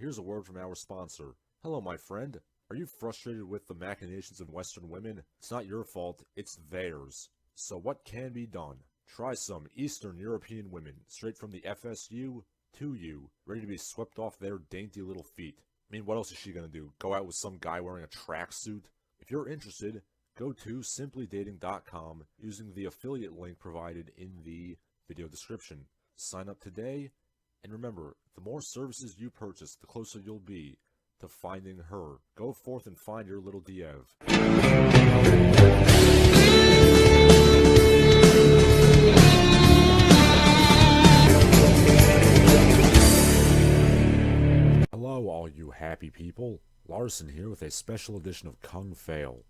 here's a word from our sponsor. Hello, my friend. Are you frustrated with the machinations of Western women? It's not your fault, it's theirs. So what can be done? Try some Eastern European women, straight from the FSU to you, ready to be swept off their dainty little feet. I mean, what else is she gonna do? Go out with some guy wearing a tracksuit? If you're interested, go to simplydating.com using the affiliate link provided in the video description. Sign up today, and remember, the more services you purchase, the closer you'll be to finding her. Go forth and find your little Diev. Hello, all you happy people. Larson here with a special edition of Kung Fail.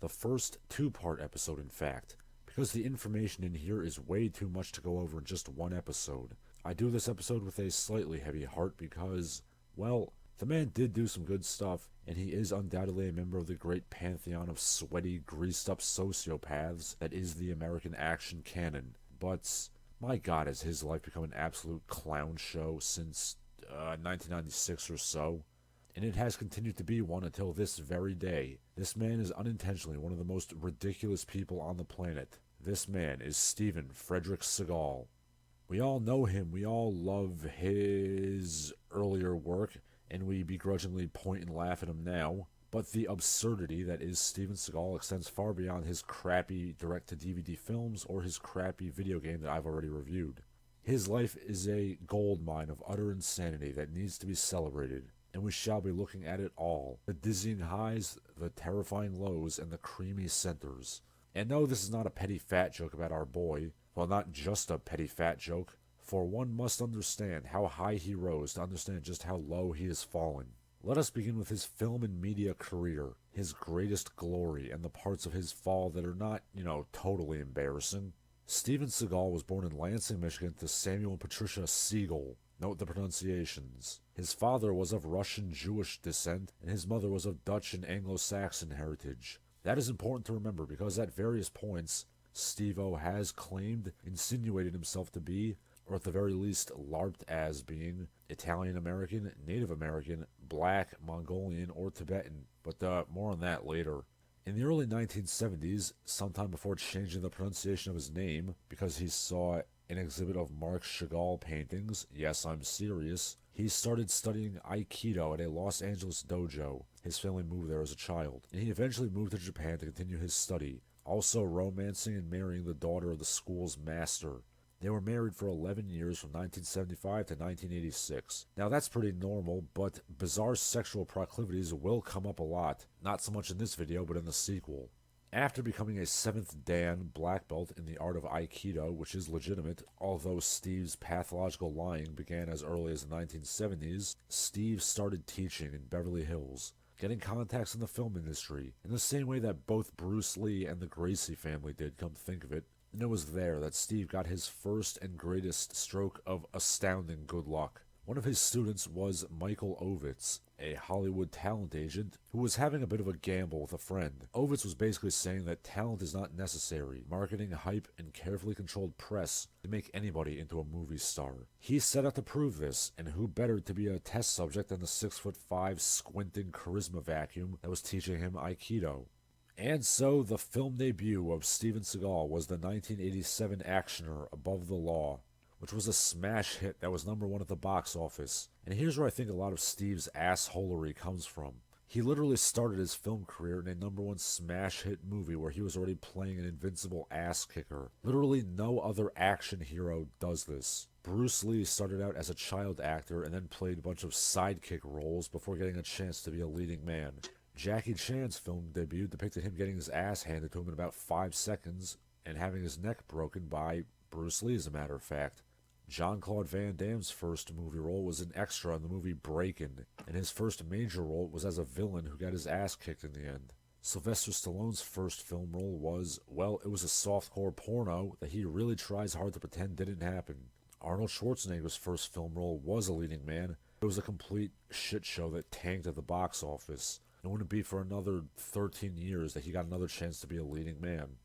The first two-part episode, in fact, because the information in here is way too much to go over in just one episode. I do this episode with a slightly heavy heart because, well, the man did do some good stuff, and he is undoubtedly a member of the great pantheon of sweaty, greased-up sociopaths that is the American action canon. But, my god, has his life become an absolute clown show since 1996 or so? And it has continued to be one until this very day. This man is unintentionally one of the most ridiculous people on the planet. This man is Steven Frederick Seagal. We all know him, we all love his earlier work, and we begrudgingly point and laugh at him now. But the absurdity that is Steven Seagal extends far beyond his crappy direct-to-DVD films or his crappy video game that I've already reviewed. His life is a gold mine of utter insanity that needs to be celebrated, and we shall be looking at it all. The dizzying highs, the terrifying lows, and the creamy centers. And no, this is not a petty fat joke about our boy. Well, not just a petty fat joke, for one must understand how high he rose to understand just how low he has fallen. Let us begin with his film and media career, his greatest glory, and the parts of his fall that are not, totally embarrassing. Steven Seagal was born in Lansing, Michigan to Samuel and Patricia Seagal. Note the pronunciations. His father was of Russian Jewish descent, and his mother was of Dutch and Anglo-Saxon heritage. That is important to remember because at various points, Steve-O has claimed, insinuated himself to be, or at the very least LARPed as being, Italian-American, Native American, Black, Mongolian, or Tibetan, but more on that later. In the early 1970s, sometime before changing the pronunciation of his name, because he saw an exhibit of Marc Chagall paintings, yes, I'm serious, he started studying Aikido at a Los Angeles dojo. His family moved there as a child, and he eventually moved to Japan to continue his study, also romancing and marrying the daughter of the school's master. They were married for 11 years from 1975 to 1986. Now that's pretty normal, but bizarre sexual proclivities will come up a lot. Not so much in this video, but in the sequel. After becoming a 7th Dan black belt in the art of Aikido, which is legitimate, although Steve's pathological lying began as early as the 1970s, Steve started teaching in Beverly Hills, getting contacts in the film industry, in the same way that both Bruce Lee and the Gracie family did, come to think of it. And it was there that Steve got his first and greatest stroke of astounding good luck. One of his students was Michael Ovitz, a Hollywood talent agent who was having a bit of a gamble with a friend. Ovitz was basically saying that talent is not necessary, marketing, hype, and carefully controlled press to make anybody into a movie star. He set out to prove this, and who better to be a test subject than the 6'5" squinting charisma vacuum that was teaching him Aikido. And so, the film debut of Steven Seagal was the 1987 actioner Above the Law, which was a smash hit that was #1 at the box office. And here's where I think a lot of Steve's assholery comes from. He literally started his film career in a #1 smash hit movie where he was already playing an invincible ass kicker. Literally no other action hero does this. Bruce Lee started out as a child actor and then played a bunch of sidekick roles before getting a chance to be a leading man. Jackie Chan's film debut depicted him getting his ass handed to him in about 5 seconds and having his neck broken by Bruce Lee, as a matter of fact. Jean-Claude Van Damme's first movie role was an extra in the movie Breakin', and his first major role was as a villain who got his ass kicked in the end. Sylvester Stallone's first film role was, well, it was a softcore porno that he really tries hard to pretend didn't happen. Arnold Schwarzenegger's first film role was a leading man. It was a complete shit show that tanked at the box office. It wouldn't be for another 13 years that he got another chance to be a leading man.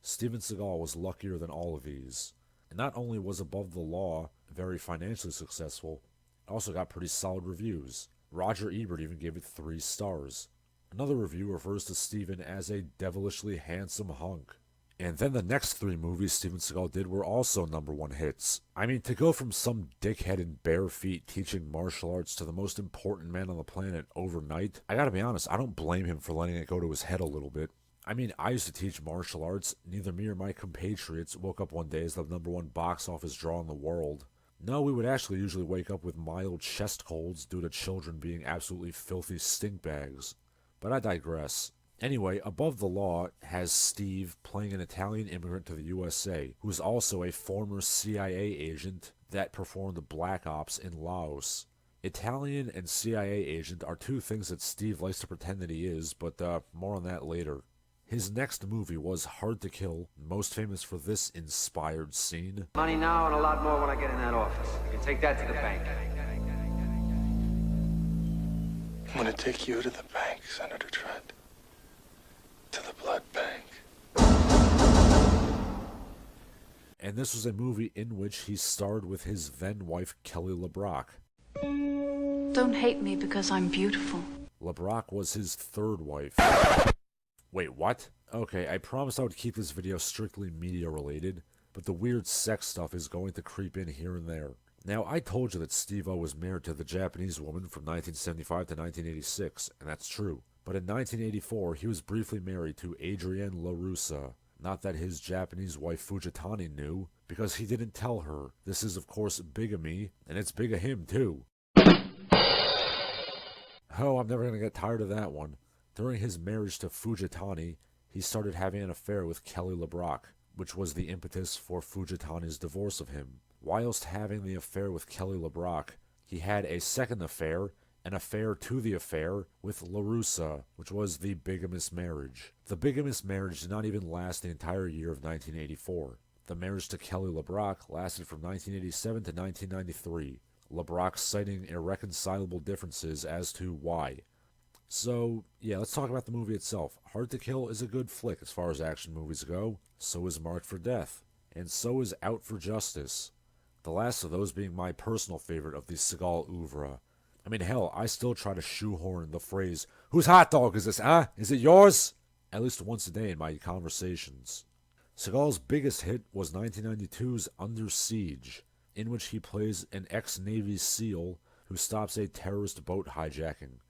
Steven Seagal was luckier than all of these. And not only was Above the Law very financially successful, it also got pretty solid reviews. Roger Ebert even gave it 3 stars. Another review refers to Steven as a devilishly handsome hunk. And then the next 3 movies Steven Seagal did were also #1 hits. I mean, to go from some dickhead in bare feet teaching martial arts to the most important man on the planet overnight, I gotta be honest, I don't blame him for letting it go to his head a little bit. I mean, I used to teach martial arts. Neither me or my compatriots woke up one day as the #1 box office draw in the world. No, we would actually usually wake up with mild chest colds due to children being absolutely filthy stink bags. But I digress. Anyway, Above the Law has Steve playing an Italian immigrant to the USA, who is also a former CIA agent that performed Black Ops in Laos. Italian and CIA agent are 2 things that Steve likes to pretend that he is, but more on that later. His next movie was Hard to Kill, most famous for this inspired scene. Money now and a lot more when I get in that office. You can take that to the bank. I'm gonna take you to the bank, Senator Trent. To the blood bank. And this was a movie in which he starred with his then-wife Kelly LeBrock. Don't hate me because I'm beautiful. LeBrock was his 3rd wife. Wait, what? Okay, I promised I would keep this video strictly media-related, but the weird sex stuff is going to creep in here and there. Now, I told you that Steve-O was married to the Japanese woman from 1975 to 1986, and that's true. But in 1984, he was briefly married to Adrienne LaRussa. Not that his Japanese wife Fujitani knew, because he didn't tell her. This is, of course, bigamy, and it's big of him, too. Oh, I'm never going to get tired of that one. During his marriage to Fujitani, he started having an affair with Kelly LeBrock, which was the impetus for Fujitani's divorce of him. Whilst having the affair with Kelly LeBrock, he had a second affair, an affair to the affair, with LaRussa, which was the bigamous marriage. The bigamous marriage did not even last the entire year of 1984. The marriage to Kelly LeBrock lasted from 1987 to 1993, LeBrock citing irreconcilable differences as to why. So, yeah, let's talk about the movie itself. Hard to Kill is a good flick as far as action movies go. So is Marked for Death. And so is Out for Justice. The last of those being my personal favorite of the Seagal oeuvre. I mean, hell, I still try to shoehorn the phrase, "Whose hot dog is this, huh? Is it yours?" at least once a day in my conversations. Seagal's biggest hit was 1992's Under Siege, in which he plays an ex-Navy SEAL who stops a terrorist boat hijacking.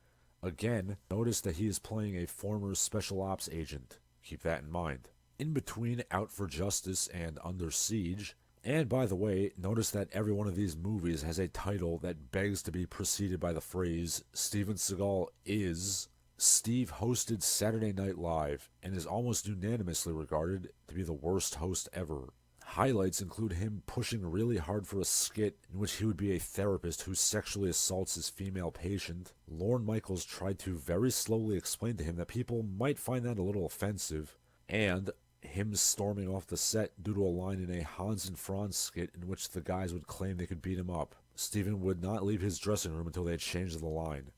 Again, notice that he is playing a former Special Ops agent. Keep that in mind. In between Out for Justice and Under Siege, and by the way, notice that every one of these movies has a title that begs to be preceded by the phrase, Steven Seagal is. Steve hosted Saturday Night Live, and is almost unanimously regarded to be the worst host ever. Highlights include him pushing really hard for a skit in which he would be a therapist who sexually assaults his female patient. Lorne Michaels tried to very slowly explain to him that people might find that a little offensive, and him storming off the set due to a line in a Hans and Franz skit in which the guys would claim they could beat him up. Steven would not leave his dressing room until they had changed the line.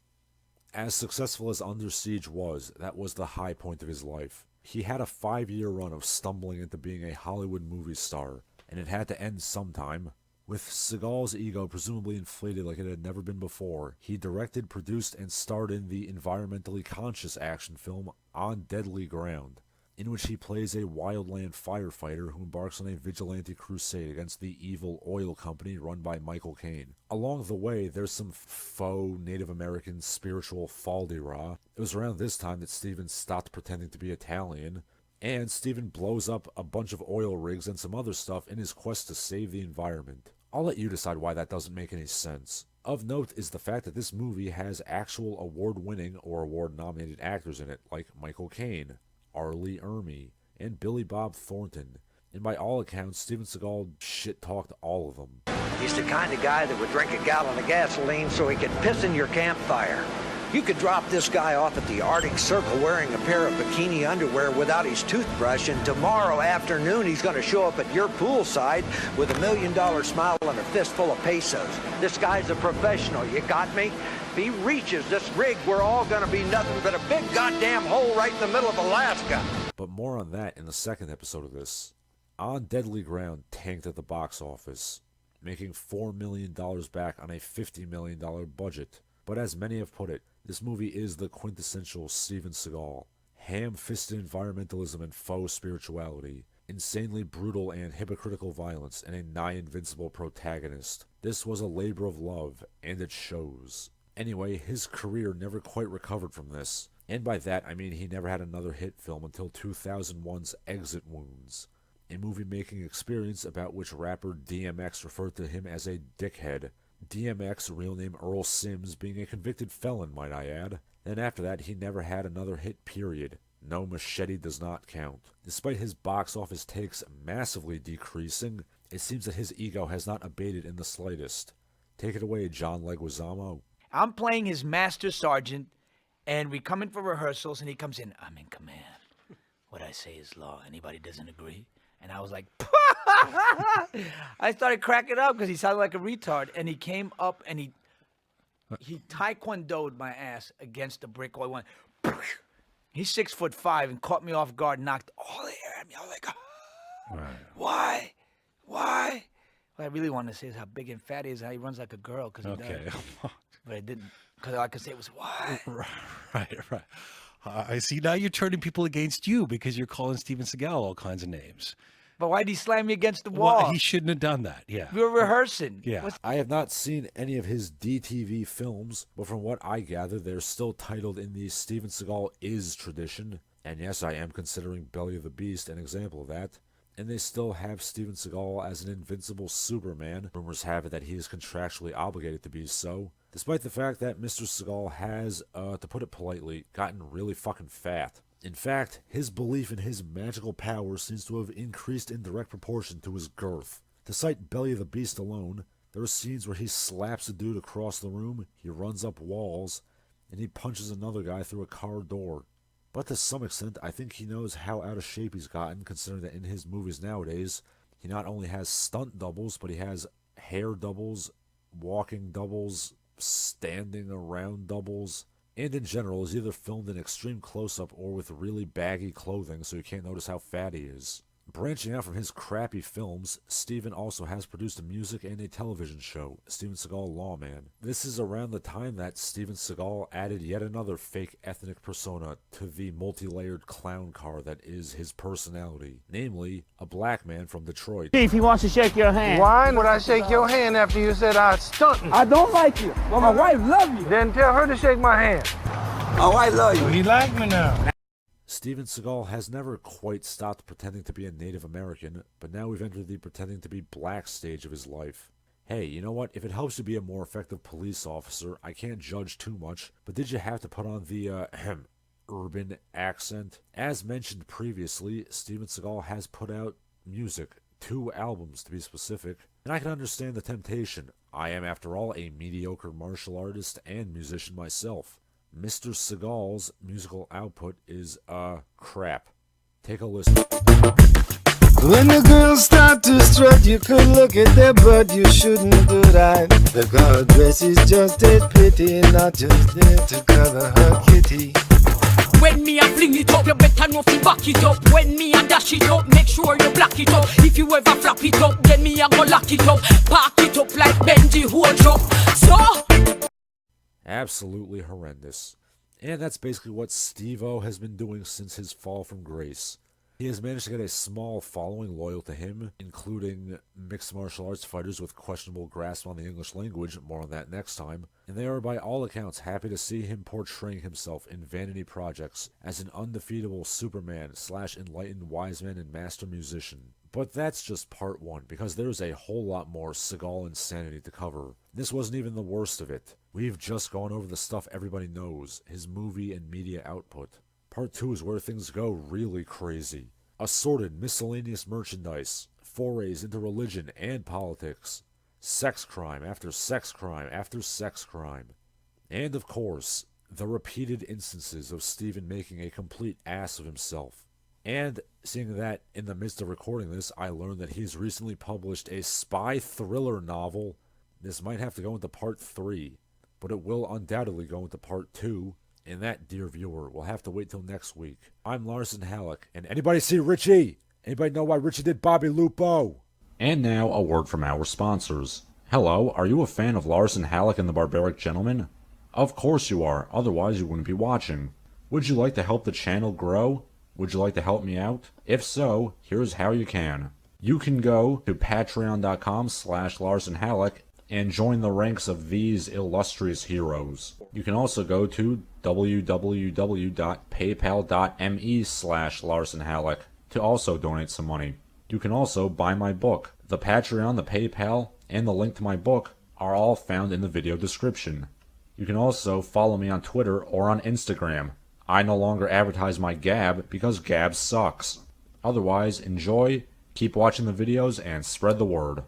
As successful as Under Siege was, that was the high point of his life. He had a 5-year run of stumbling into being a Hollywood movie star, and it had to end sometime. With Seagal's ego presumably inflated like it had never been before, he directed, produced, and starred in the environmentally conscious action film On Deadly Ground, in which he plays a wildland firefighter who embarks on a vigilante crusade against the evil oil company run by Michael Caine. Along the way, there's some faux Native American spiritual fal-de-rah. It was around this time that Steven stopped pretending to be Italian, and Steven blows up a bunch of oil rigs and some other stuff in his quest to save the environment. I'll let you decide why that doesn't make any sense. Of note is the fact that this movie has actual award-winning or award-nominated actors in it, like Michael Caine, Arlie Ermey, and Billy Bob Thornton. And by all accounts, Steven Seagal shit-talked all of them. He's the kind of guy that would drink a gallon of gasoline so he could piss in your campfire. You could drop this guy off at the Arctic Circle wearing a pair of bikini underwear without his toothbrush, and tomorrow afternoon he's going to show up at your poolside with $1 million smile and a fistful of pesos. This guy's a professional, you got me? If he reaches this rig, we're all going to be nothing but a big goddamn hole right in the middle of Alaska. But more on that in the second episode of this. On Deadly Ground tanked at the box office, making $4 million back on a $50 million budget. But as many have put it, this movie is the quintessential Steven Seagal. Ham-fisted environmentalism and faux spirituality, insanely brutal and hypocritical violence, and a nigh-invincible protagonist. This was a labor of love, and it shows. Anyway, his career never quite recovered from this. And by that, I mean he never had another hit film until 2001's Exit Wounds, a movie-making experience about which rapper DMX referred to him as a dickhead. DMX, real name Earl Sims, being a convicted felon, might I add. Then after that, he never had another hit, period. No Machete does not count. Despite his box office takes massively decreasing, it seems that his ego has not abated in the slightest. Take it away, John Leguizamo. I'm playing his master sergeant, and we come in for rehearsals, and he comes in, I'm in command. What I say is law. Anybody doesn't agree? And I was like, I started cracking up because he sounded like a retard. And he came up and he taekwondo'd my ass against the brick wall. He went, he's 6'5" and caught me off guard, knocked all the air at me. I was like, why? Why? What I really wanted to say is how big and fat he is, how he runs like a girl, because he does. But I didn't, because all I could say was, why? Right. I see now you're turning people against you because you're calling Steven Seagal all kinds of names. But why'd he slam me against the wall? Well, he shouldn't have done that, yeah. We were rehearsing. Yeah. I have not seen any of his DTV films, but from what I gather, they're still titled in the Steven Seagal is tradition. And yes, I am considering Belly of the Beast an example of that. And they still have Steven Seagal as an invincible Superman. Rumors have it that he is contractually obligated to be so. Despite the fact that Mr. Seagal has, to put it politely, gotten really fucking fat. In fact, his belief in his magical powers seems to have increased in direct proportion to his girth. To cite Belly of the Beast alone, there are scenes where he slaps a dude across the room, he runs up walls, and he punches another guy through a car door. But to some extent, I think he knows how out of shape he's gotten, considering that in his movies nowadays, he not only has stunt doubles, but he has hair doubles, walking doubles, standing around doubles, and in general is either filmed in extreme close-up or with really baggy clothing so you can't notice how fat he is. Branching out from his crappy films, Steven also has produced a music and a television show, Steven Seagal Lawman. This is around the time that Steven Seagal added yet another fake ethnic persona to the multi-layered clown car that is his personality, namely, a black man from Detroit. Chief, he wants to shake your hand. Why would I shake your hand after you said I was stunting? I don't like you. Well, my wife loves you. Then tell her to shake my hand. Oh, I love you. He like me now. Steven Seagal has never quite stopped pretending to be a Native American, but now we've entered the pretending to be black stage of his life. Hey, you know what? If it helps you be a more effective police officer, I can't judge too much, but did you have to put on the, urban accent? As mentioned previously, Steven Seagal has put out music, 2 albums to be specific, and I can understand the temptation. I am, after all, a mediocre martial artist and musician myself. Mr. Seagal's musical output is, crap. Take a listen. When the girls start to strut, you could look at their butt, you shouldn't do that. The girl dress is just a pity, not just there to cover her kitty. When me a fling it up, you better know fi back it up. When me a dash it up, make sure you black it up. If you ever flap it up, then me a go lock it up. Park it up like Benji Wardrop. So absolutely horrendous. And that's basically what Steve-O has been doing since his fall from grace. He has managed to get a small following loyal to him, including mixed martial arts fighters with questionable grasp on the English language, more on that next time, and they are by all accounts happy to see him portraying himself in vanity projects as an undefeatable Superman / enlightened wise man and master musician. But that's just part 1, because there's a whole lot more Seagal insanity to cover. This wasn't even the worst of it. We've just gone over the stuff everybody knows, his movie and media output. Part 2 is where things go really crazy. Assorted miscellaneous merchandise, forays into religion and politics, sex crime after sex crime after sex crime, and of course, the repeated instances of Steven making a complete ass of himself. And seeing that in the midst of recording this, I learned that he's recently published a spy thriller novel. This might have to go into part 3, but it will undoubtedly go into part 2. And that, dear viewer, will have to wait till next week. I'm Larson Halleck, and anybody see Richie? Anybody know why Richie did Bobby Lupo? And now, a word from our sponsors. Hello, are you a fan of Larson Halleck and the Barbaric Gentleman? Of course you are, otherwise you wouldn't be watching. Would you like to help the channel grow? Would you like to help me out? If so, here's how you can. You can go to patreon.com/LarsonHalleck and join the ranks of these illustrious heroes. You can also go to www.paypal.me/LarsonHalleck to also donate some money. You can also buy my book. The Patreon, the PayPal, and the link to my book are all found in the video description. You can also follow me on Twitter or on Instagram. I no longer advertise my Gab because Gab sucks. Otherwise, enjoy, keep watching the videos, and spread the word.